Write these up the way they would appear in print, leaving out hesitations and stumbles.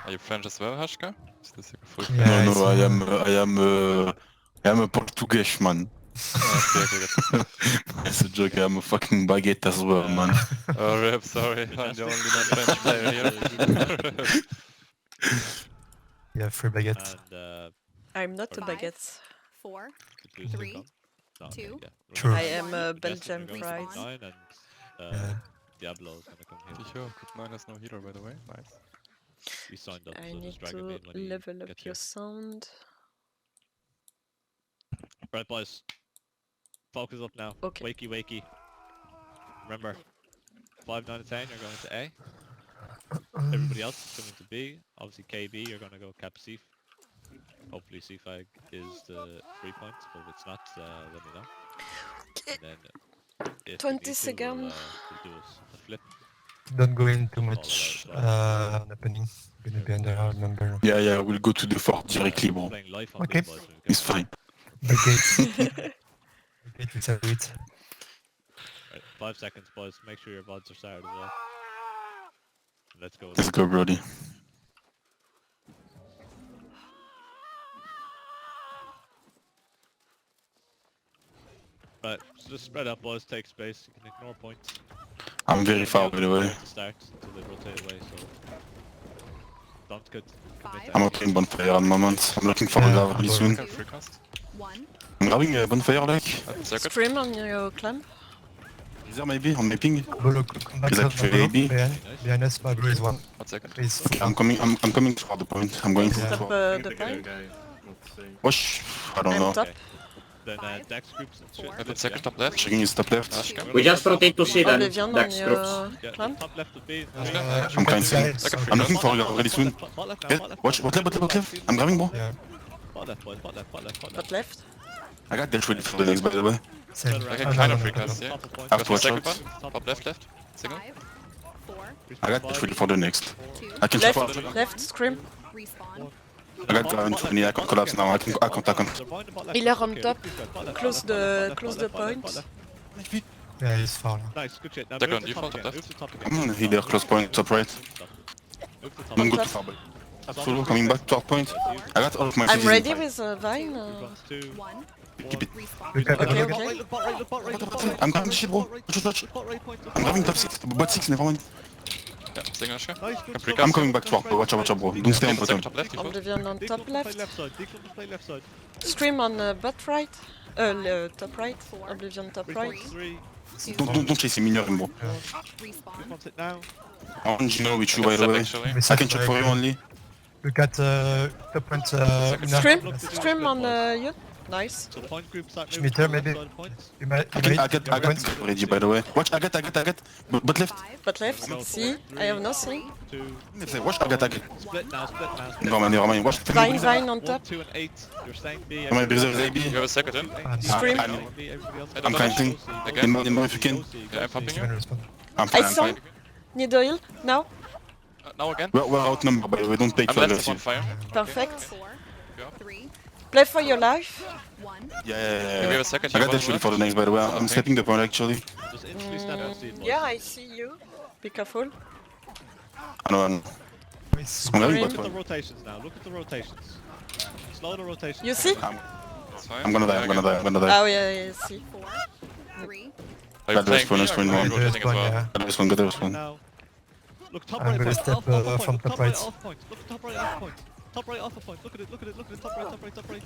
Are you French as well, Hashka? Is this like a full Yeah, French? No, it's, I am a Portuguese man. Okay, good. It's a joke, I am a fucking baguette as well, man. Oh, rip, sorry, I'm the only non-French player here. yeah, free baguette. And I'm not a Five. baguette. 4, Three, 3, two. two. True. I am One. Belgian fries. And Yeah. Diablo is gonna come here. Sure, good mine has no healer, by the way. Nice. We signed up, I so need just drag to him in when he level up gets your here. sound. Right, boys. Focus up now. Okay. Wakey, wakey. Remember, 5, 9, and 10, you're going to A. Everybody else is coming to B. Obviously, KB, you're going to go cap C. Hopefully, CFAG is the 3 points, but if it's not, let me know. And then, if 20 we need to, seconds. we'll do a flip. Don't go in too All much allowed, on opening. Gonna be under hard number. Yeah, we'll go to the fort directly, bro. Playing live on Okay. B, boys, when we get It's there. fine. Baguette. Baguette, we say it. Right, 5 seconds, boys. Make sure your VODs are started as well. Let's go. Let's go, Brody. Right, so just spread out, boys. Take space. You can ignore points. I'm very far, by the way. To start until they rotate away. So don't get commit. I'm opening bonfire at the moment. I'm looking for a Yeah, grab really I'm soon. Okay, free cast. 1. I'm grabbing a bonfire, like. Circuit. Scream on your clamp. Is there maybe on my ping? Bolo, come back Is that to Bolo. AB? Behind us, Bagro is one. 1 second. Please. I'm coming for the point. I'm going Yeah. Top for. the point. Wash. I don't I'm know. top. Then Five, Dex groups and shit. Maybe second top left. Checking his top left. Hashka. We just rotate to C then. Oblivion on Dex your groups. Yeah, clamp. top left would be. I'm kind of. Second I'm looking for a grab really soon. Yeah, watch, bot left. I'm grabbing, bro. Yeah, Bot left, boys. Bot left. But left. I got that ready for the next, by the way. same. Okay, Oh, kind no, of no, free no, no. cast, yeah. I have to watch Second out. one. Top left. Single. 5, 4, I got that ready for the next. 2, I can check Left, out. left, scream. respawn. I got down 20, I can collapse now. I can. Healer on top. Close the point. Yeah, he's far now. Nice, good shit. Now Second move to default, top top again. left. Move to top Come again. on, healer, close point, top right. Move to top Don't go again. too far, but. Solo coming back to our point. I got all of my I'm pieces ready in with Vine. Move on to 1. Keep it. respawn. Look at Okay, the okay. Look bot right, look bot right, look bot right. I'm grabbing shit, bro. Watch. I'm grabbing top 6, bot 6, never mind. Yeah, single Hashka. Nice, good Free stuff. I'm cast. coming back to our point. Watch out, bro. Don't stay on bottom. Second top left, default. Oblivion on Declan top play left. left side. Declan play left side. Scream on bot right. Top right. Oblivion top right. Respawn 3. Don't chase him, ignore him, bro. Respawn it now. Orange, you know, with you, by the way. Actually. I can check for you only. Look at top point. Una. Scream on you. Nice. So point group start moving Schmitter, to the left maybe. side of points. You might. I got already, by the way. Watch, I got. But left. But left. See, I have nothing. 2. Watch, I got. Split now. Never mind. Watch. Vine on 1, top. 2, and 8. You're staying B. Am I reserve AB? You have a second in. Scream. I'm fighting. Again. In if you can. Yeah, I'm popping He's you. gonna respond. I'm I fine, I'm saw. fine. Need oil now. Now again. We're outnumbered, by the way. Don't take I'm too left on aggressive. fire. Perfect. 4, Yeah. 3, Play for your life. 1. Yeah. We have a second. I got that ready for the next, by the way. I'm stepping the point, actually. Just instantly stand out. See it, boys. Yeah, I see you. Be careful. I know. Nice. I'm grabbing Look bot at the point. rotations now. Look at the rotations. Slow the rotations. You see? It's fine. I'm gonna die. Oh yeah, see. 4, 3. Are you Got the playing respawn, me or respawn, are you one. There is rotating as one, well? yeah. Got this one. Now. Look top I'm right gonna point. step, Off point. from Look top top right right. off point. Look at top right off point. Top right off a point. Look at it. Top right.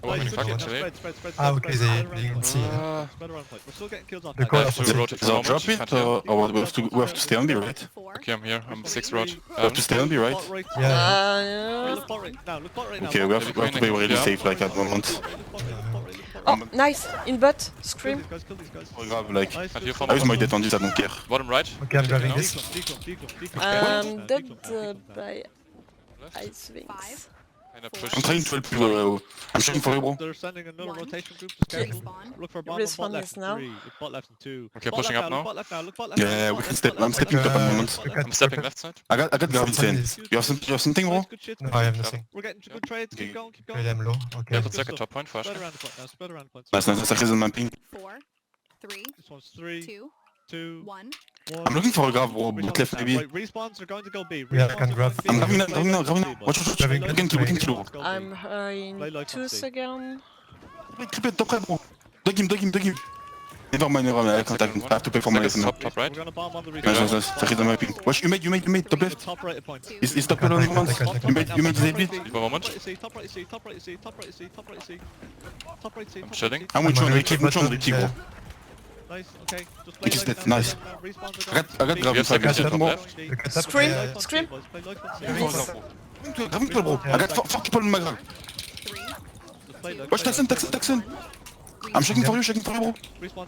Oh, Nice, you good fuck shit. actually. Now spread. Ah, okay, spread they around didn't point. see. Spread around point. We're still getting kills off. The that. call I have of to the- rotate Is our for drop a moment. it, Can't hear. or we have to stay on B, right? Okay, I'm here. I'm 6 rod. We have to stay on B, right? Bot right. Yeah. Yeah. Look bot right now. Look bot right now. Okay, we have to be really safe, like, at the moment. Oh, nice. In butt. Scream. Kill these guys. Oh, grave, like, Nice, I good feel I use my détendus, I don't care. Bottom right. Okay, I'm grabbing this. I'm dead by ice wings. And a push. I'm trying to help you, I'm shooting for you, bro. They're sending another 1. rotation group. Just careful. Respawn. Look for bomb on Respawn bot left is in now. 3. Look bot left in 2. Okay, Bot pushing left up now. now. Look bot left now. Look bot left. Yeah, we can step, I'm stepping top at the moment. Look at I'm stepping top left side. I got gravity 10. You have something, bro? Nice, good shit. No, I have nothing. We're getting good trades. Keep going. Okay, I'm low. Okay. Yeah, but Good second stuff. top point for Spread Hashka. around the point now. Spread around the point. Nice, ça crise de mapping. 4, 3. This one's 3, 2, 2, 1. I'm looking for a grab, bro. Respawn Left now. maybe. Right, respawns are going to go B. Yeah, I Respawns can are grab. going B. I'm grabbing now, Play grabbing now, life grabbing on now. C, Watch, boys. watch, Play watch. life We can on kill, we C. can kill, bro. Let's go B. I'm in Play life 2 on C. seconds. Clip it, top right, bro. Dug him. Never mind, I can't have I have to pay for my life now. Top right. We're gonna bomb on the Nice. Check it on my ping. Watch, you made, top left. Top right point. Is top left only once? You made ZB? Leave a moment. Top right C. Top right C. Top right C. Top right C. Top right C. I'm shielding. I'm with you on retreat, bro. Nice. Okay. Just It is play dead, life nice. now. Respawns are I got going grab We have inside, seconds you on top bro. left. Look at that. Scream. Yeah, yeah. Scream. Play life on C. Grabbing kill, bro. I got 4 people in my grab. Just play life. Watch, Taxon. I'm checking for you, bro.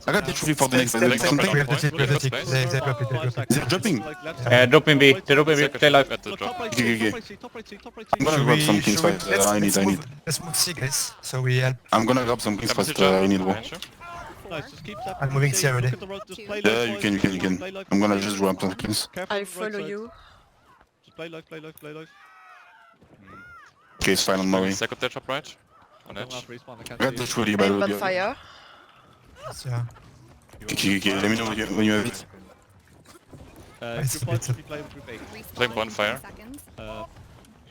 I got literally for the next Step, next step, something. we have the tick, we have the tick. They drop it, they drop it. They're dropping. Drop in B. They drop in B. Play life. At the Look, drop. top right Okay, C. okay. Top right C. Top right C. Top right I'm C. gonna grab some kings fast. I need. Let's move C, guys. So we help. I'm gonna grab some kings Come fast. to jump. I need, bro. Sure. Nice. Just keep stepping. I'm moving C already. Look at the road. Just play Yeah, life, you boys. can. Play life I'm on gonna C. just grab some kings. Careful I on the right follow side. you. Just play life. Okay, it's fine on my way. Second there, top right. On Don't edge. have respawn, I can't I got see you. literally by the I'm way. bonfire. Yeah. Okay, let me know when you have it. It's Group a 1 bit should be playing group 8. Flame bonfire.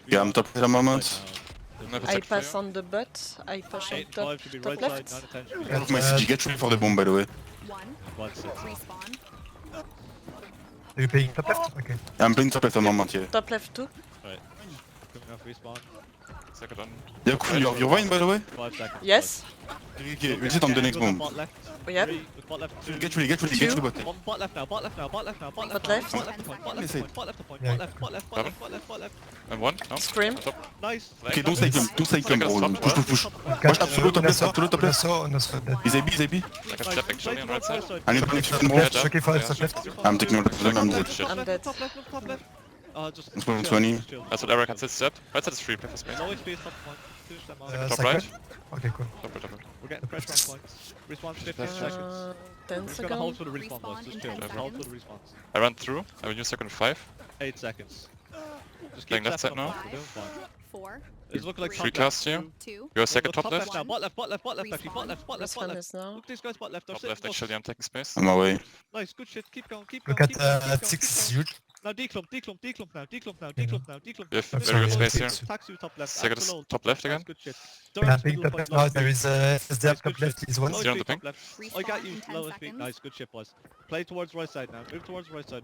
Yeah, I'm top at the moment. Never I check for pass you. on the butt. I push on 8, top. 5 should be top right left. side, 9 and 10 should be Look, my CG, get ready for the bomb by the way. 1, 6. Respawn. Are you playing top left? Okay. I'm playing top at the moment, yeah. Top left too. Coming off respawn. Second on. Yeah, cool, you're fine by the way. 5 seconds. Yes. Okay, we'll sit on the next Look at bomb. bot left. Yep. 3, look bot left 2. Get ready, bot. One bot left now. Bot left. Bot left the point. Yeah. Bot left. And one. No. Scream. On top. Nice. Okay, don't stay calm, bro. Push. Watch, Catch. absolute top left. On us, dead. Is AB? Second step actually on right side. I need to connect with more. Left, okay, fine, top left. I'm taking out the I'm dead. I'm dead. Top left. Just Let's put 20. That's what Eric had said step. Right side is free, play for space. Low HP is top point. Finish them off. Top second. right. Okay, cool. Top right. We're getting pressure on points. Respawn 15 seconds. 10 We're just gonna hold seconds. for the respawn, boys. Just chill. Respawn in Hold 10 for the respawns. I run through. I will use second 5. 8 seconds. Just Playing keep left stepping side up, now. we're doing fine. 4, It's looking like Free top left. cast here. 2, You're second top Top left. now. Bot left actually. Bot left. This one is now. Look, these guys bot left. They're Top sitting left close. actually, I'm taking space. On my way. Nice, good shit. Keep going. Look at 6 is huge. Now declump now. We have I'm very good sorry, space here. Taxi top left. Second is top left again. Good shit. Camping top left now, there is SDF top left is one. Zero on the ping. I got you. Respawn in 10 Low speed. seconds. Nice, good shit, boys. Play towards right side now. Move towards right side.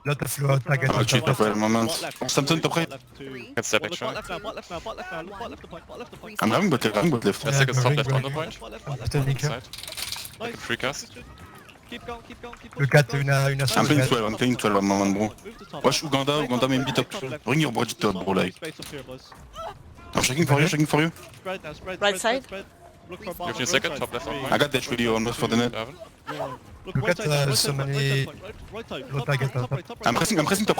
Lot of flow out target. I'll cheat for a moment. Something top right. Can step Bot actually. left now. Bot left the point. I'm having bot left. Yeah, Yeah, second top ring, left on the ring. point. Turning here. Side. Like a free cast. Keep going. Look at une I'm sword playing red. 12, I'm playing 12 at the moment, bro. Watch Uganda maybe top. Bring your body top, bro, like. I'm checking for you. Right side. You have your second top left on I point. got that really almost for the net. Eleven. Look at so many low target on top. I'm pressing top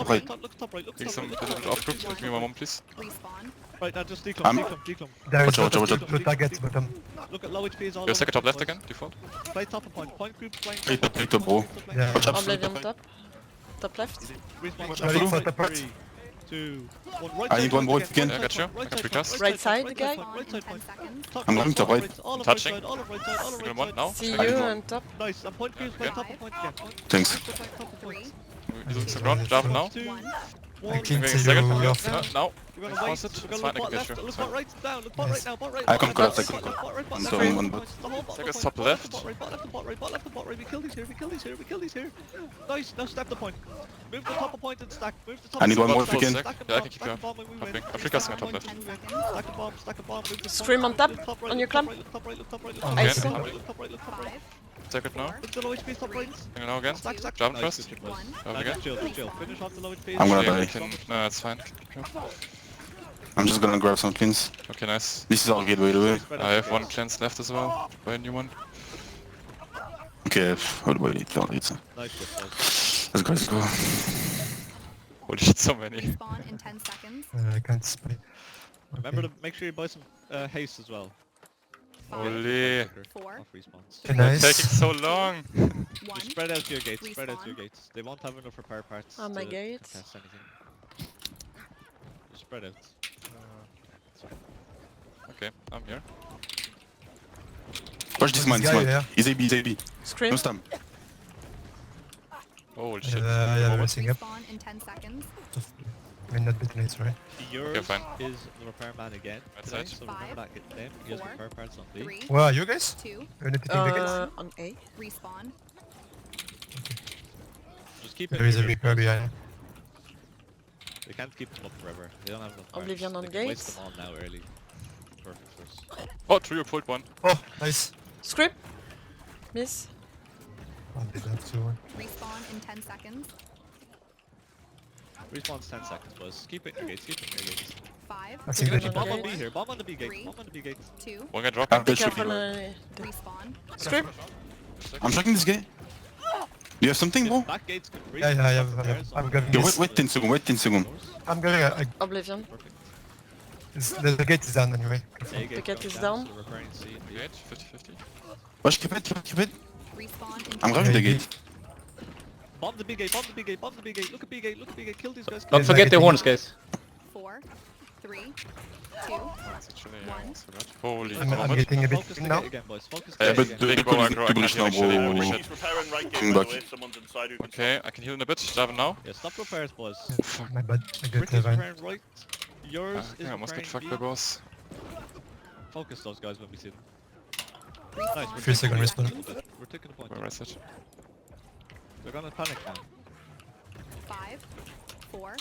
right. Take some off group. Give me one moment, please. Respawn. Right now, just I'm- declump. There is Watch out. low target bottom. Look at low HP is all You're second top over left the again, default. place. Play top of point group flank. Play top, bro. Yeah. Watch absolute Oblivion top right. top. Top left. Ready for top right. 3, 2, 1. I need one more if you can. Yeah, I got you. I can recast. Right side, guy. Respawn in 10 seconds. I'm going top right. Touching. All of right Give me one now. See I you need one. on top. Nice. And point groups play Okay. top of point again. Thanks. 3, He's on the ground. Jump now. 2, 1. I clean Moving to second. you. Your Now. We're gonna Pause wait. it. We're It's gonna fine, I look can bot get you. left. It's Look bot fine. right down. Look bot right now. Bot right. I can bot collapse, left, I can bot collapse. right, bot I'm left, sorry, bot one left, bot. the whole bot Second left, top bot left. Bot right. We kill these here. Nice. Now step the point. Move the top of point and stack. Move the top. I need one more Full if you can. sec. Stack a Yeah, I bomb, can keep stack a you. bomb and we win. Hopping. I'm free casting on top Respawn in left. 10 seconds. Stack a bomb. Move the Scream on top, on your clamp. Look top right. I Okay, see. I'm Top right. 5, second now. Look the low HP top right. Hang now again. Stack. Jump Nice, first. good shit, boys. 1. Jump Now again. just chill. Finish off the low HP. I'm gonna Yeah, die. we can. No, it's fine. I'm just gonna grab some cleans. Okay, nice. This is our gate, by the way. I have one cleanse left as well. Buy a new one. Okay, hold wait. Nice shit, boys. Let's go. Holy shit, so many. Respawn in 10 seconds. I can't spray. Remember to make sure you buy some haste as well. 5, Holy. 4, Off respawns. Okay, Taking nice. so long. 1. Just spread out to your gates. Respawn. They won't have enough repair parts. On my to gates. test anything. Just spread out. Okay, I'm here. Watch this man. Guy, yeah. He's AB. No Scream. stam. Holy shit. I have Moment. everything up. Respawn in 10 seconds. I mean, not bit late, sorry. Yours fine. is the repairman again That's today, it. so remember that name. He has Four, repair parts on B. 3, Where are you guys? 2, You need to take the gates? On A. respawn. Just keep it. There is a in your repair gates. behind. They can't keep them up forever. They don't have enough Oblivion parts. on They can waste gates. them all now early. Perfect for us. Oh, trio pulled one. Oh, nice. Script. Miss. Oh, they don't have to. Respawn in 10 seconds. Respawn's 10 seconds, boys. Keep it in your gates. Keep it in your gates. 5, I think they Oblivion should. on Bomb on B gates. here. Bomb on the B gate. Three. Bomb on the B gate. 2, One guy dropping. I've Be got careful. shooting. respawn. Script. I'm checking this guy. Do you have something, bro? Back gates can breach. Yeah, I have. I'm grabbing Okay, this. wait 10 seconds, wait 10 seconds. I'm going. Oblivion. Perfect. The gate is down anyway. A The gate going is so down. we're repairing C and D. Gate, 50-50. Wesh, keep it. Respawn in I'm 10 grabbing the Yeah, gate. Bomb the B gate. Bomb the B gate. Bomb the B gate. Look at B gate. Look at B gate. Kill these guys. Don't Yes, forget I the think- horns, guys. 4, 3, 2, That's actually, I One. almost forgot. Holy I'm moment. getting a bit Focus the now. gate again, boys. Focus Yeah, the but gate the again. recall is Aggro, too bullish now, actually, bro. holy shit. He's repairing right gate, Come by back. the way, if someone's inside who can Okay, I can heal in a bit. Javin now. Yeah, stop repairs, boys. Yeah, my bad. I got Bricky's Levine. repairing right. Yours I is almost got repairing fucked B. by boss. Focus those guys when we see them. respawn. Nice, we're 3 second taking the respawn. point. We're taking the point. Where is it? They're gonna panic now. 5, 4,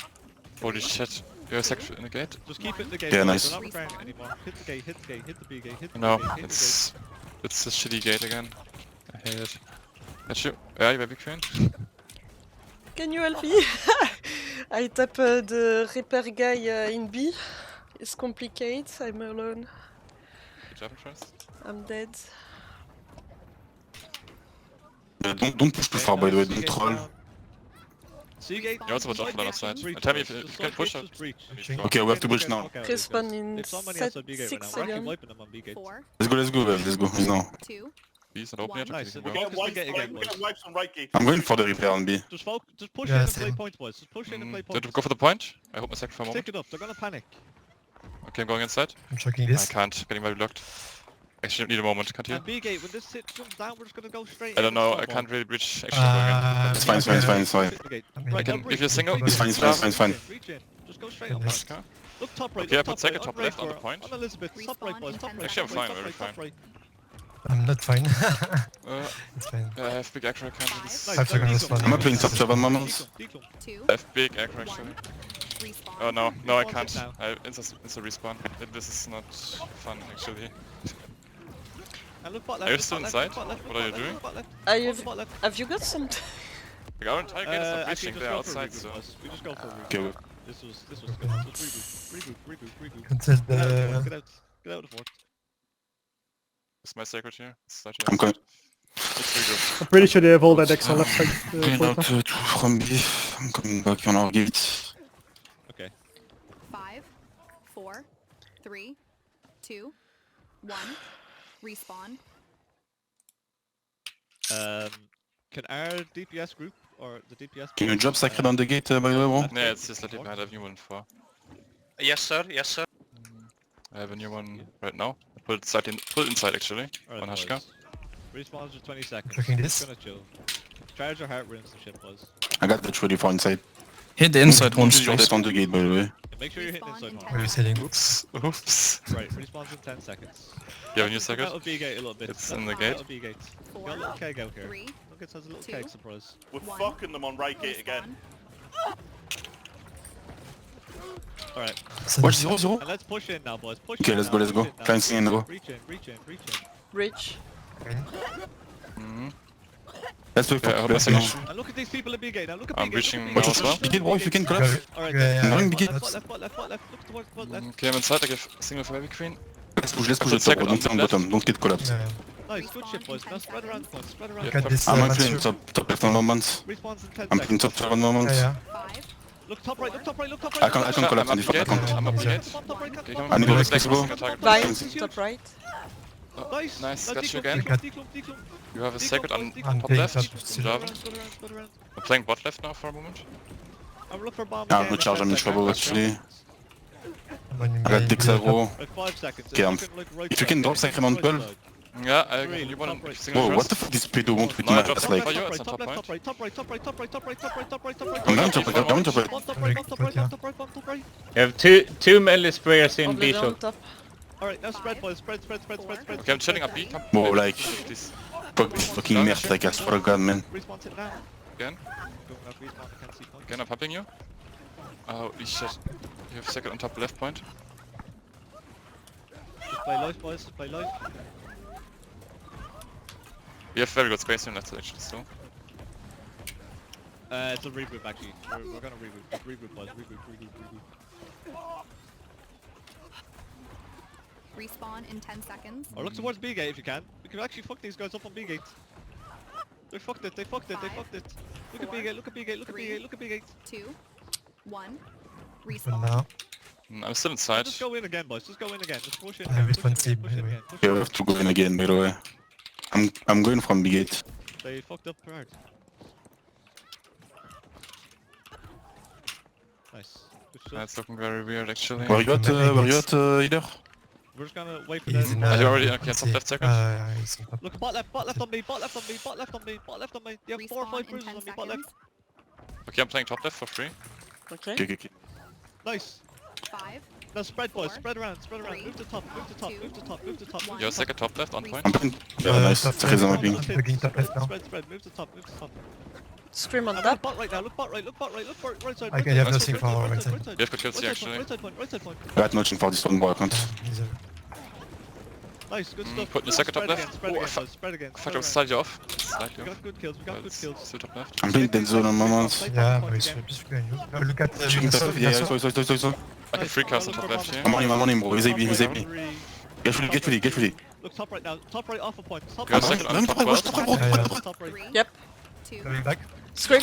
Holy shit. You're a sector in the gate? Just keep it in the gate. Yeah, boys. nice. They're not repairing it anymore. Hit the gate, hit the gate, hit the B gate, hit the No, B gate, hit the it's a shitty gate again. I hate it. Got you. Yeah, you baby queen. Can you help me? I tap the repair guy in B. It's complicated. I'm alone. Good job, first. I'm dead. Don't push too far, by the way, don't C gate troll. down. C gate. You're also watch out for the other side. Breach, Tell me boys. if you Just can side push gate, out. just breach. Okay, we have to breach now. Respawn in If somebody set- else on B gate right 6 now, we're actually seconds. wiping them on B gate. 4, Let's go, guys, let's go. Now. 2, He's not open yet. One. Okay, Nice, you we're can getting go. Focus the gate again, we're boys. getting wipes on right gate. I'm going for the repair on B. Just push Yeah, in and play same. points, boys. Just push in and play points. Did we go for the point? I hope my second for a Take moment. it up. They're gonna panic. Okay, I'm going inside. I'm checking I this. can't. Getting very blocked. Actually, need a moment. Can't you? And B gate, when this hit comes down, we're just gonna go straight. I don't in know. and I stop can't all. really breach. Actually, going in. It's fine, it's fine, it's fine, it's fine. Hit the gate. I mean, Right, I can now give you a single. It's fine, it's fine, it's fine, it's Reach in. Just go straight Yeah, on. nice. Okay. Look top right. Okay, I look put top second, right, top on left, right on the for- point. On Elizabeth. Top right, Respawn boys. in Top 10 right. Actually, I'm top right, fine, top very right, top fine. right. I'm not fine. Uh, It's fine. I have big aggro. I can't do this. Nice. 5 seconds Decom, respawn. I'm not playing top 7 moments. Decom. 2, I have big aggro actually. 1, respawn. Oh no, no I Respawn can't. it now. I insta respawn. This is not fun actually. And look bot Are you left. still look bot inside? left, look bot left, What are you look doing? bot left, I look have, bot left. have you got some? Like our entire gate is not Actually, breaching. just They're go for a outside, regroup, so. boys. We just go for a regroup. Okay, we- This was good. Just regroup. Until Get out, the. boys, get out of the fort. Is my sacred here? It's slightly I'm outside. going. Let's regroup. I'm pretty sure they have all that extra left side. Going out from B. I'm coming back on our gate. Okay. 5, 4, 3, 2, 1, respawn. Can our DPS group or the DPS? Can you drop Sacred on the gate, by the way, bro? Yeah, it's just slightly behind. I have new one for. Yes, sir. Yes, sir. I have a new one right now. I put it inside actually. Alright, On boys. Hashka. Respawns for 20 seconds. Checking Just this. gonna chill. Charge your heart runes and shit, boys. I got the 24 inside. Hit the inside one Shoot straight. it on the gate, by the way. Yeah, make sure you're hitting Respawn inside in one. 10 Where are you seconds. sitting? Oops. Oops. Right, respawns in 10 seconds. You have a new Come secret? out of B gate a little bit. It's Come in the out gate. of B gate. Got a 4, little keg out here. 3, Look, it has a little 2, keg surprise. We're One. fucking them on right gate again. Alright, Watch 0-0. and let's push in now, boys. Push Okay, in let's now, go, let's push go. in now. Fancy in, go. Reach in. Bridge. Mm-hmm. Let's wait for Yeah, I hope I Best see now. you. And look at these people in B gate now. Look at I'm B gate. reaching look well at as B well. gate. Big gate, bro, if you can collapse. Alright, Yeah, I'm going big gate. left, bot left. Look to bot left. Okay, I'm inside. I give a single for baby queen. Let's push the top, bro. Don't stay on bottom. Don't get collapsed. Yeah. Nice, good shit, boys. Now spread around the point. Spread around. Yeah. Got this. I'm Mansur. playing top left on moments. Respawns in 10 I'm playing seconds. top 7 moments. Yeah, 5, Look top right. I can't collapse on the front. I can't. I'm up Yeah. gate. Top right, Okay, top come I on. need to Go respect, back, bro. second target. Vine, top right. Nice. Nice, Now got you declump, again. declump. You have a secret on I'm top playing left. top in still. Java. Go around. I'm playing bot left now for a moment. I'm looking for bomb. I'm again, gonna charge, I'm in 10 trouble seconds. actually. I'm on I got my- Dix aggro. Right, 5 seconds. Okay, It's looking like right if you can side. drop second on Right 12. side. Yeah, Three, you want top to right. single Whoa, first? what the fuck this pedo want with No, my drop ass for like? you, it's on top point. top right, top right, top right, top right, top right, top right, top right, top right, top right, top right, I'm top down, right, top right, down, top right. top right, top right, top right, top right. You have two melee sprayers in All the B way on short. top. Alright, now spread boys, spread. Okay, I'm chilling up B. Come. Whoa, like, Please. fuck this fucking merde, like, I swear to God, man. Respawn it now. Again. Going out respawn, I can't see points. Again, I'm helping you. Oh, shit. You have second on top left point. Just play life boys, just play life. We have very good space in left side actually still. It's a reboot actually. We're gonna reboot. Just reboot boys, reboot. Respawn in 10 seconds. Or look towards B gate if you can. We can actually fuck these guys up on B gate. They fucked it. Look at B gate, look at B gate. 2, 1. For Respawn. now. I'm still inside. Just go in again boys, just go in again. Just push in I have again, it one push in team again, anyway. push Yeah, in we have to go in again, by the way. I'm going from B gate. They fucked up hard. Nice. Good shot. That's looking very weird actually. Where you at, Hider? We're just gonna wait for He's them. in Are you already one okay, top team. left second? He's on top. Look, bot left on me, bot left on me. You have 4 or 5 Respawn in bruises 10 on me, bot left. seconds. Okay, I'm playing top left for free. Okay. Okay. Nice. 5. Now spread boys, 4, spread around. 3, Move to top. 1. You're second top left on point. I'm playing. Yeah, nice. top Très left. bien. Looking top left now. Spread, move to top. Scream on Look top. bot right now, look bot right side. I have nothing for our right side. You have good kills here actually. Right side point. I got nothing for this one, bro, I can't. He's a... Nice, good stuff. Put the second top Spread left. again, Oh, I spread again. thought I would slide you off. Slide We you off. got good kills, But it's still top left. I'm playing dead zone on moments. Yeah, but he's just going. Look at the Checking top, yeah, sorry. I can free cast on top left here. I'm on him, bro. He's AB. Get ready. Look top right now, top right off a point. Top You're right. second on top 12. Top right. 3, Yep. 2, Going back. Scream.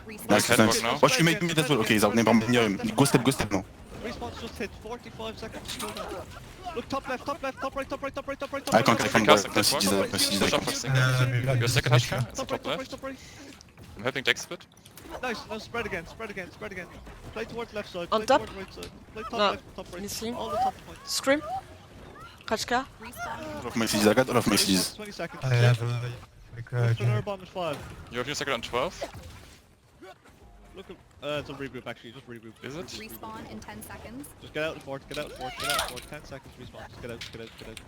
respawn. Nice Catwalk defense. now. Watch you make me that well. Okay, he's out. Never mind. Go step now. Respawn's just hit 45 seconds. Look top left, top right. I can't Cast go. and catwalk. Push up for single. You're second Hashka. It's on top left. Top right. I'm helping Dex a bit. Nice, now spread again. Play towards left side. On play top? towards right side. Play top No, left, top right. missing. All the top points. Scream. Kachka. Respawn. All of messages. I got all of messages. 20 seconds. I have like Look for another bomb at 5. You have your second on 12. Look at, it's a regroup actually, just regroup. Is it? Respawn in 10 seconds. Just get out of fort, 10 seconds respawn. Just get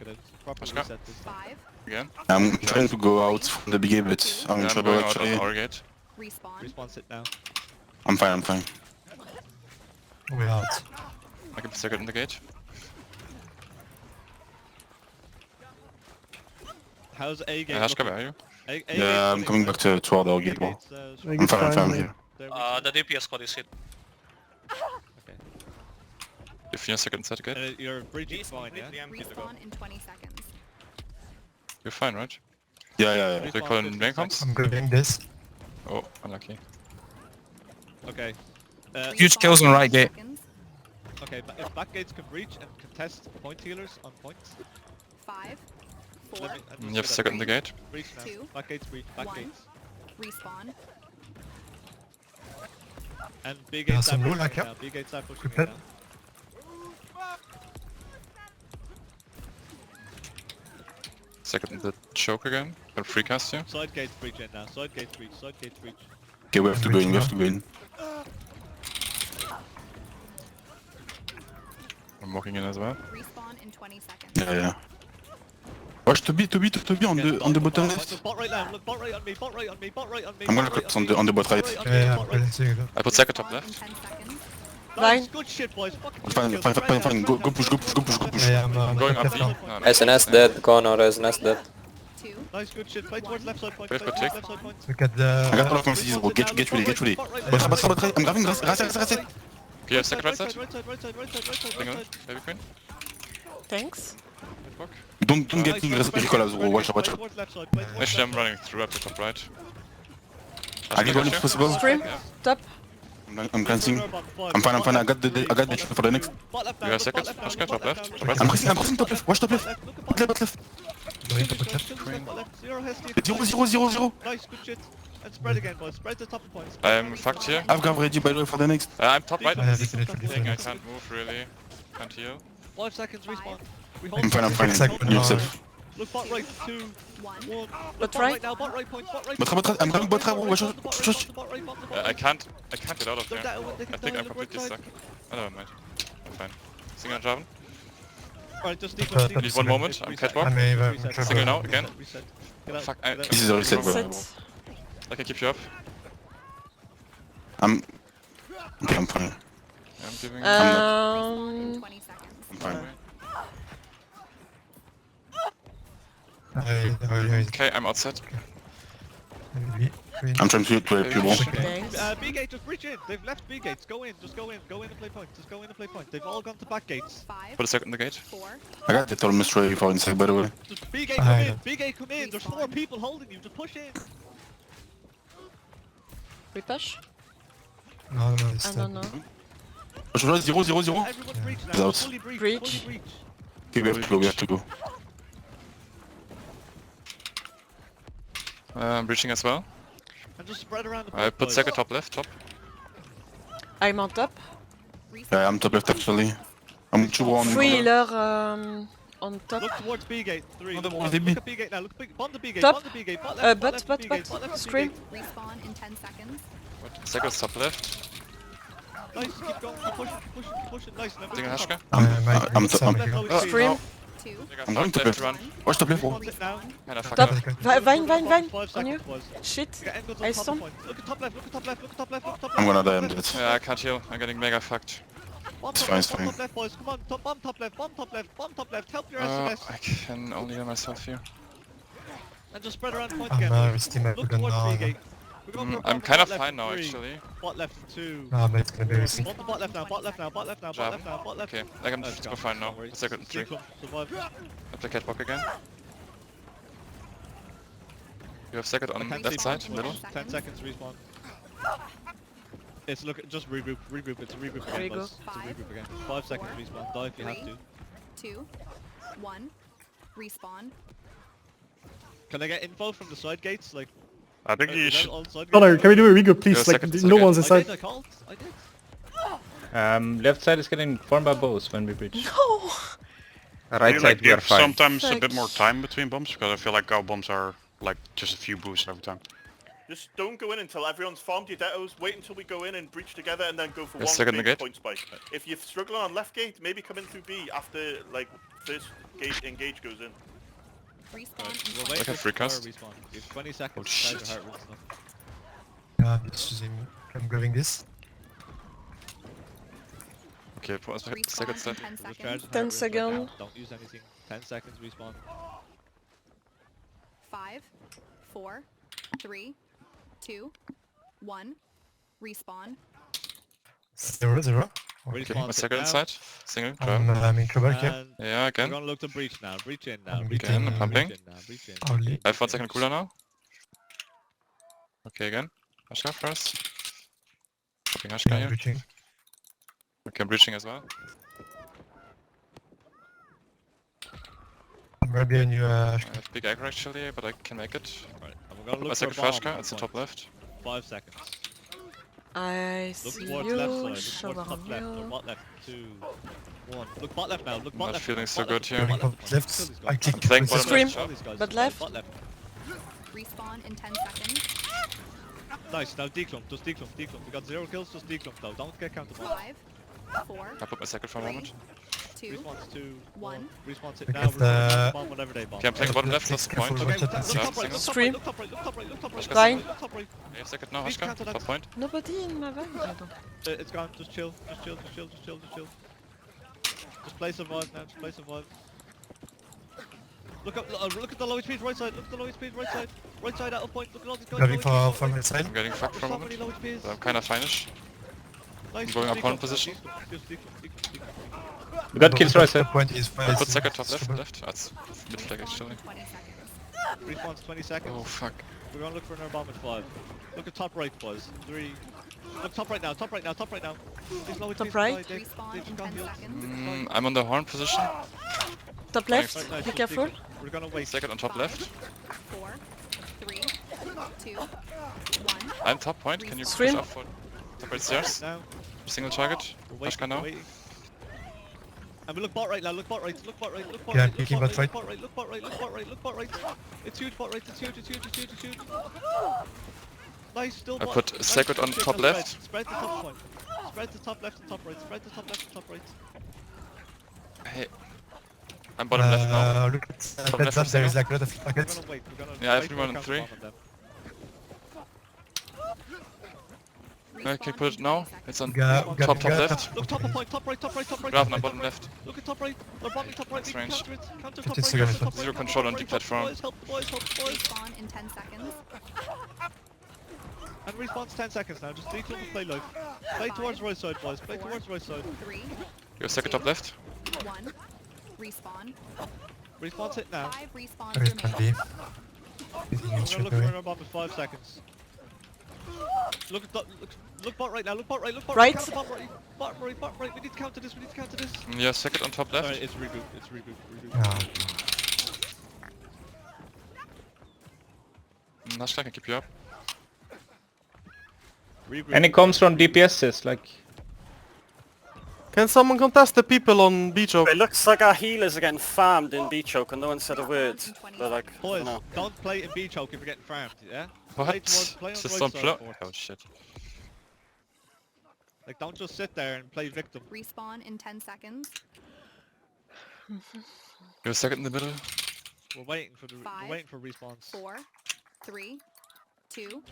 out. Proper Ashka. reset this time. 5. Again. I'm trying to go out from the big but I'm in Yeah, I'm trouble going out on actually. our gate. Respawn. Respawn sit now. I'm fine. we're out. I can be second in the gate. How's A gate? Hashka, looking? where are you? A Yeah, I'm coming back to our door gate, bro. I'm fine here. The DPS squad is hit. If you're second inside the gate. You're breaching fine, yeah? Respawn in 20 seconds. You're fine, right? Yeah. Do you call in main comms? I'm going this. Oh, unlucky. Okay. Huge kills on right gate. Okay, if back gates can breach and contest point healers on points. 5, 4, Let me- and just You have get second in the gate. Breach now. 2, Back gates breach, back 1. gates. Respawn. And B gates some are rule pushing like, it yeah. now. B gates are pushing Quick it pet. now. Second in the choke again. Can free cast you. Side gates breach in now. Side gates breach. Okay, we have to go in. I'm walking in as well. Respawn in 20 seconds. Yeah. Watch to be on the bottom left. Look, bot right now. Look, bot right on me. I'm gonna collapse on the bot right. Yeah, I'm balancing it. I put second top Respawn in left. 10 seconds. Nice, good shit, boys. Fucking Fine. Go push. Yeah, I'm Going top up left B. now. No, no. SNS dead, corner SNS dead. 2, Nice, good shit. Play towards left side point. Wait, Play but towards take. left side point. Look at I got all the... of messages, bro. Get ready. Bot, I'm grabbing Raset. Okay, you have second right side. Right side. Hang on, baby queen. Thanks. Good work. Don't get recollapse, bro. Watch out. Actually, I'm running through up to top right. I get one if possible. Scream. Top. I'm glancing. I'm fine. I got the for the next. You have second. Ashka, top left. Top right. I'm pressing top left. Watch top left. Bot left. Going top left. 0. Nice, good shit. And spread again, boys. Spread the top points. I'm fucked here. I've got ready by the way for the next. I'm top right. I have definitely Thing, I defense. can't move really. Can't heal. 5 seconds respawn. We I'm fine. Second, Yourself. Look bot right, 2, 1. Look Bot bot right? now, bot right point, bot right. Bot right, I'm going bot right, watch out. I can't get out of here. They I think I'm completely stuck. Oh, never mind. I'm fine. Single on Javan. Alright, just Need one moment, I'm catwalk. Single now, again. Fuck, This is a reset, bro. Set. I can keep you up. I'm fine. I'm giving Respawn in 20 seconds. I'm fine. Okay, I'm outside. I'm trying to play blue ball. Thanks. B gate, just breach in. They've left B gates. Go in, just go in and play point. Just go in and play point. They've all gone to back gates. 5, Put a second in the gate. 4, I got the total mystery for inside, by the way. Just B gate come in. B gate come in. There's 4 people holding you. Just push in. We push? No, no, it's I don't know. Watch out, 0, 0, 0. Everyone breach He's now. out. Fully breach. Breach. Fully breach. Okay, we have to go, we have to go. I'm breaching as well. And just spread around the I put second top left, top. I'm on top. Yeah, I'm top left actually. I'm 2-1. 3 healer on top. Look towards B gate. 3. No, Look no, they at B gate now. Look bomb the B gate. Top. Bomb the B gate. Bot left. Bot. B gate, bot left, Scream. B gate. respawn in 10 seconds. Second top left. Nice. Keep going. Keep pushing. Keep pushing. Nice. Now Single Hashka. I'm Scream. 2, I'm going top left. Run. Watch top left. Respawn it now. Kinda fucked Top. up. Vine. 5 On you. seconds was. Shit. Get end guns I on top stun. of point. Look at top left. Look at top left. Look at top left. Look at top left. I'm gonna die, I'm dead. Yeah, I can't heal. I'm getting mega fucked. It's fine, it's Bomb fine. top left, boys. Come on. Bomb top left. Bomb top left. Bomb top left. Help your I SMS. can only heal myself here. And just spread around the point I'm again. risking my Look gun towards B now. gate. We're going for a I'm bomb kind of bot left fine now, 3. actually. Bot left 2. No, but it's gonna be risky. Bomb the bot left now. Bot left now. Bot left now. Bot Jab. left now. Bot left. Okay, I can Let's go fine now. Don't worry. Second and 3. Survive. I play catwalk again. You have second on I can't left see side, bomb. middle. 10 seconds respawn. It's look, just regroup. It's a regroup again, Regroup. boys. It's a regroup again. 5 seconds respawn. Die if you have to. 2, 1, respawn. Can I get info from the side gates? Like, I think you is that should. all side Connor, gates? can we do a regroup, please? Yeah, Like, second, no second. one's I inside. did, I called. I did. Left side is getting formed by bows when we breach. No. Right side we are fine. Sometimes a Thanks. bit more time between bombs because I feel like our bombs are like just a few boosts every time. Just don't go in until everyone's farmed your detos. Wait until we go in and breach together, and then go for Yes, one second big negate. point spike. If you're struggling on left gate, maybe come in through B after like first gate engage goes in. Respawn We'll in wait Okay, for free power cast. respawn. Give 20 seconds. Oh, to charge shit. your heart rate stuff. I'm just using. I'm grabbing this. Okay, put us Respawn second in step. 10 Just charge seconds. the 10 heart rate right now. seconds. Don't use anything. 10 seconds respawn. 5, 4, 3, 2, 1, respawn. 0, 0. Okay, Respawn my sit second down. inside. Single, grab. I'm in trouble here. And Yeah, we're again. gonna look to breach now. Breach in now. I'm Breach beating, in I'm now. pumping. Breach in now. Breach in. Only. I have 1 second cooler now. Okay, again. Hashka first. Popping Hashka Yeah, here. breaching. Okay, I'm breaching as well. I'm right behind you. I have big aggro actually, but I can make it. Right. And we're Put gonna my look for a second bomb Hashka, on it's on point. top left. 5 seconds. I Look see towards you. left side. Look Shower towards on top left. Or you. bot left. 2, 1. Look bot left now. Look I'm bot not left. feeling now. so Bot good left. here. Going Bot for left. left. Kill these I guys. click playing with bottom the left. Scream. Kill these guys. But left. Bot left. Respawn in 10 seconds. Nice. Now declump. Just declump. Declump. We got 0 kills. Just declump though. Don't get counted. 5, 4, I put my second for a moment. 2, Respawn's 2, 1. Respawn's it Look now. at the- Bomb whatever they bomb. Okay, I'm playing bottom left, that's the point. Careful, Okay, watch look out, top Yeah, right, look top right, Scream. look top right, look top right, look top right, Vine. look top right. I have second now, Please Hashka. cancel that. Top point. Nobody in my van. I don't. It's gone, just chill, just chill, just chill, just chill, just chill. Just play survive now, just play survive. Look up, look at the low speed right side, look at the low speed right side. Right side out of point, look at all these guys. Grabbing low for HP. my side. I'm getting fucked There's for a so moment. many low HPs. But I'm kinda finish. Nice, I'm going just up on declump, position. just declump. We got kills right side. Point is I put fine. second top left. That's mid flag Respawn actually. in 20 seconds. Respawn's 20 seconds. Oh fuck. We're gonna look for another bomb at 5. Look at top right, boys. 3. Look top right now, top right now, top right now. These low Top HPs right? they've Respawn just in gone 10 healed. seconds. I'm on the horn position. Top left. Right, nice, Be just careful. declump. We're gonna wait. Second on top 5, left. 4, 3, 2, 1. I'm top point. Can you push Scream. up for top right stairs? Now, Single target. we're waiting, Hashka now. we're waiting. And we look bot right now, look bot right, look bot right, look bot Yeah, right, look peeking bot bot right, right. look bot right, look bot right, look bot right, look bot right. It's huge bot right, it's huge, it's huge, it's huge, it's huge. Nice, still I bot. put Nice, Sacred on shit, top now left. Spread the top point. Spread the top left and top right, spread the top left and top right. Hey. I'm bottom left now. Look at Top that left dump, for there is single. like a lot of We're targets. gonna wait, we're gonna Yeah, I have wait for everyone a on counter 3. bomb on them. Okay, put it now. It's on Got top got left. Look top of point, top right, top right, top right. Grab top now, right, bottom top right. left. Look at top right. They're bombing top right. That's We can ranged. counter it. Counter 15 top right. seconds. Counter top right. Zero counter control top on right, deep help the platform. boys, help the boys, help the boys. Respawn in 10 seconds. And respawn's 10 seconds now. Just declone and play live. Play towards right side, boys. Play towards right side. 3, Your second top left. 1. Respawn. Respawn's hit now. 5 respawns There is plan remaining. B. Using it We're gonna straight look away. for a bomb in 5 seconds. Look at look bot right now. Look bot right. Look bot Right. Counter bot right. Bot right. Bot right. We need to counter this. We need to counter this. Yeah, second on top left. Alright, it's regroup. It's regroup. Regroup. Oh, Nashla can keep you up. Regroup. Any comms from DPSs, like... Can someone contest the people on B choke? It looks like our healers are getting farmed in B choke and no one said a word. They're like, I Boys, don't know. don't play in B choke if you're getting farmed. Yeah. What? Play on Is the this right on side floor? for it. Oh shit. Like, don't just sit there and play victim. Respawn in 10 seconds. Your second in the middle. We're waiting for the. We're 5, waiting for respawns. 4, 3, 2,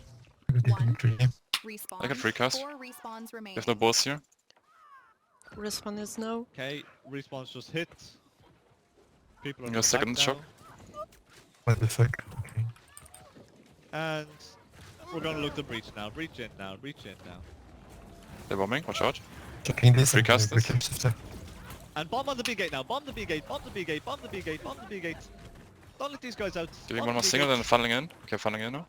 good. One. Three. respawn. I can free cast. 4 respawns We remaining. have no balls here. Respawn is no. Okay, respawns just hit. People are Your going second back shot. now. What the fuck? Okay. And we're gonna look the breach now. Breach in now. Breach in now. They're bombing. Watch out. Checking this Free and cast the this. clips after. And bomb on the B gate now. Bomb the B gate. Bomb the B gate. Bomb the B gate. Bomb the B gate. Don't let these guys out. Giving Bomb one more the B single gate. and funneling in. Okay, funneling in now.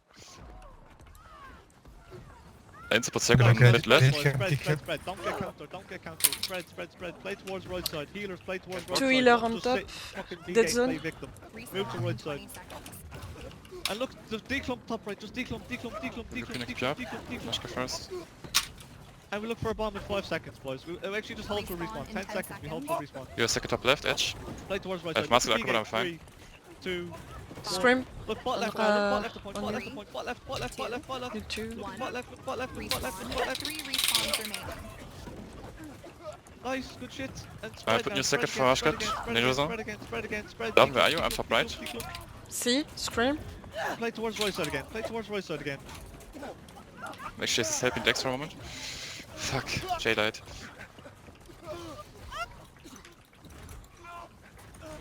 Enter put second on Okay. mid left. Okay. Spread, spread, spread. Don't get countered. Don't get countered. Spread, spread, spread. Play towards right side. Healers play towards right Two side. healer Don't on just top. sit fucking B Dead gate, zone. play victim. Respawn Move to in right 20 side. seconds. And look, just declump top right. Just declump, declump, declump, We're declump, looking at declump, job. declump, declump. Nashka first. And we look for a bomb in 5 seconds, boys. We actually just hold for respawn. Respawn in 10 10 seconds. We hold for respawn. Your second top left edge. Play towards right I side. have muscle Look at acrobat, I'm B fine. gate. 3, 2, Scream. Look bot left now. Look bot left to point. Bot left to point. Bot left. Bot left. Bot left. Bot left. You two. Look One. bot left. Look bot left. Look bot left. Look bot Respawn. left. 3 respawns remaining. Nice, good shit. And spread put now, your spread second again, for spread Ashkat. again, spread Needle again, zone. spread again, spread again, spread Down, again. where are you? I'm top right. Declump, declump. See? Scream. Play towards right side again. Play towards right side again. Make sure this is helping Dex for a moment. Fuck. J-Light.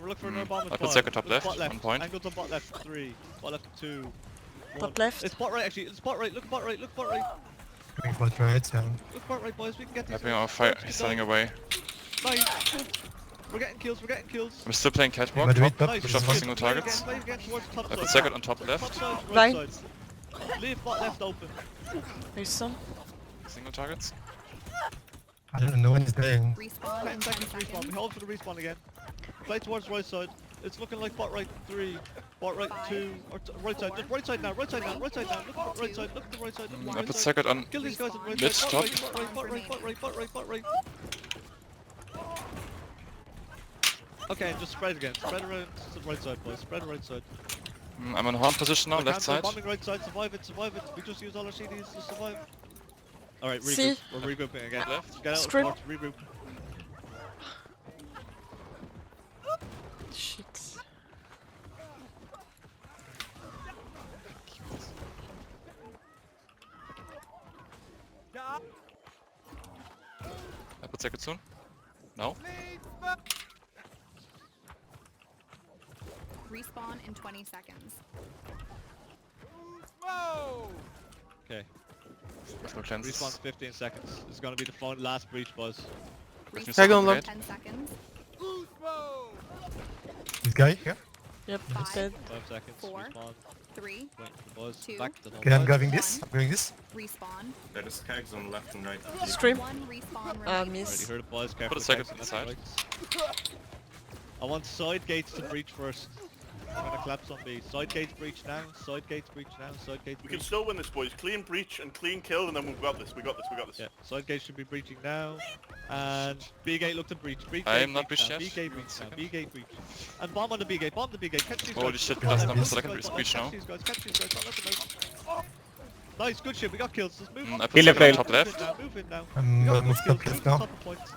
We're looking for another bomb in I put 5. second top Look left, bot on point. Angle to bot left. 3. Bot left 2. Top left. It's bot right actually. It's bot right. Look bot right. Look bot right. Going bot right. Look bot right, boys. We can get these. Helping our fire. He's running away. Nice. We're getting kills. We're getting kills. I'm still playing catwalk. But wait, Top. top. Nice. Push off for Play single again, targets. Play again towards top I side. put second on top Top left. side, Line. right side. Leave bot left open. There's some. Single targets. I don't know, no one is dying. Respawn 10 in 10 seconds respawn. We seconds. hold for the respawn again. Play towards right side. It's looking like bot right 3, bot right 2, or right side. Just right side now, right side now, right side now. Look at the right side, look at the right side, look at the I right put side. second on Kill these guys on right mid side. stop. Bot right, bot right, bot right, bot right, bot right, bot right. Okay, and just spread again. Spread around to the right side, boys. Spread right side. I'm on horn position now, We're left cancelled, side. bombing right side, survive it, survive it. We just use all our CDs to survive. Alright, regroup. See? We're regrouping again. Left. Get out Scrim. of the fort, regroup. Shit. I put second soon. No. Respawn in 20 seconds. Okay, With no cleanse. respawn 15 seconds. This is gonna be the final last breach, boys. With me Respawn second in left. 10 seconds. This guy here. Yep, Five. dead. 5 seconds, 4, respawn. 3, Wait for the buzz. 2. Back to the Okay, I'm buzz. grabbing this. I'm doing this. respawn. There is kegs on left and right. Scream. 1 respawn remaining. Alright, Miss. you heard the buzz. Careful. Put a second guys, inside. right. I want side gates to breach first. We're gonna collapse on B. Side gates breach now. Side gates breach now. Side gates We breach. can still win this, boys. Clean breach and clean kill, and then we've got this. We got this. We got this. Yeah. Side gates should be breaching now. And B gate look to breach. B I gate am not breach now. breached B yet. gate breach now. Second. B gate breach. And bomb on the B gate. Bomb the B gate. Catch these Holy guys. shit, Come on, that's catch the these second guys, breach catch now. these guys. Catch these guys. Don't let them out. Nice, good shit. We got kills. Just move. I put Healer second on failed. top left. Move in now. I'm We got moved good up kills. left Move now. top of points.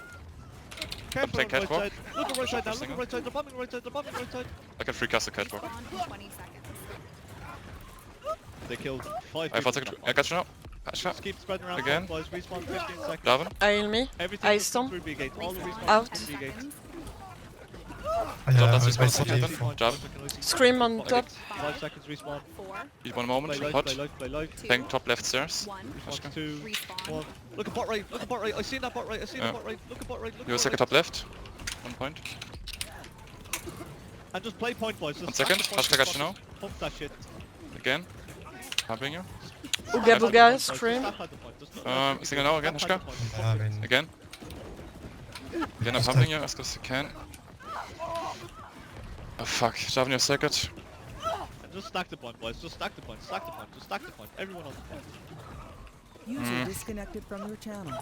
Careful take on right catwalk. side. Look at right side now. Look at right side. They're bombing right side. They're bombing right side. I can free cast the catwalk. Spawn in 20 seconds. They killed 5 I people. thought I could. I got you now. Catch Just keep spreading around. Again. Boys, respawn 15 seconds. Darwin. Heal me. Everything I was stomp. through B gate. All the Respawn respawns Out. in through B 10 gate. seconds. Drop that I respawn see from it. heaven. Drop. Scream on top. 5 seconds respawn. 4, Need 1 moment. Play light, Hot. play light, play light. Tank top left stairs. 1, Respawn 2, respawn. 1. Look at bot right, look at bot right. I seen that bot right, I seen Yeah. that bot right. Look at bot right, look You have at second bot top left. 1 point. right. And just play point, boys. Just 1 second. stack the points, Hashtag got you now. Pump that shit. Again. Pumping you. Ooga Stack the booga, points, boys. scream. Just stack the points. Just Single now again, stack the Hashka. points. I mean, Again. Again, I'm pumping you as good as I can. Oh fuck, Javin, you're second. And just stack the point, boys. Just stack the point, stack the point, just stack the point. Everyone on the point. User disconnected from your channel.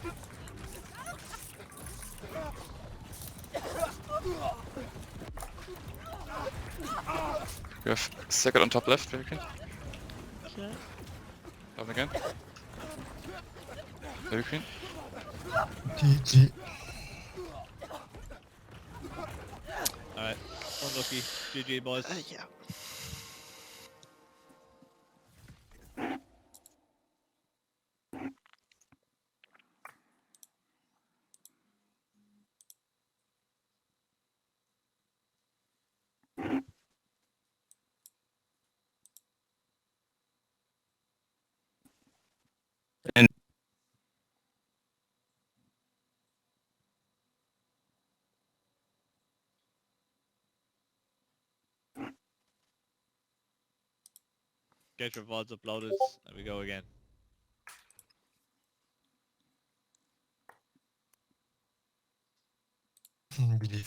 You have second on top left, very good. Okay. Down again. Very clean. GG. Alright, unlucky. GG, boys. Yeah. Get your VODs uploaded, and we go again. Believe.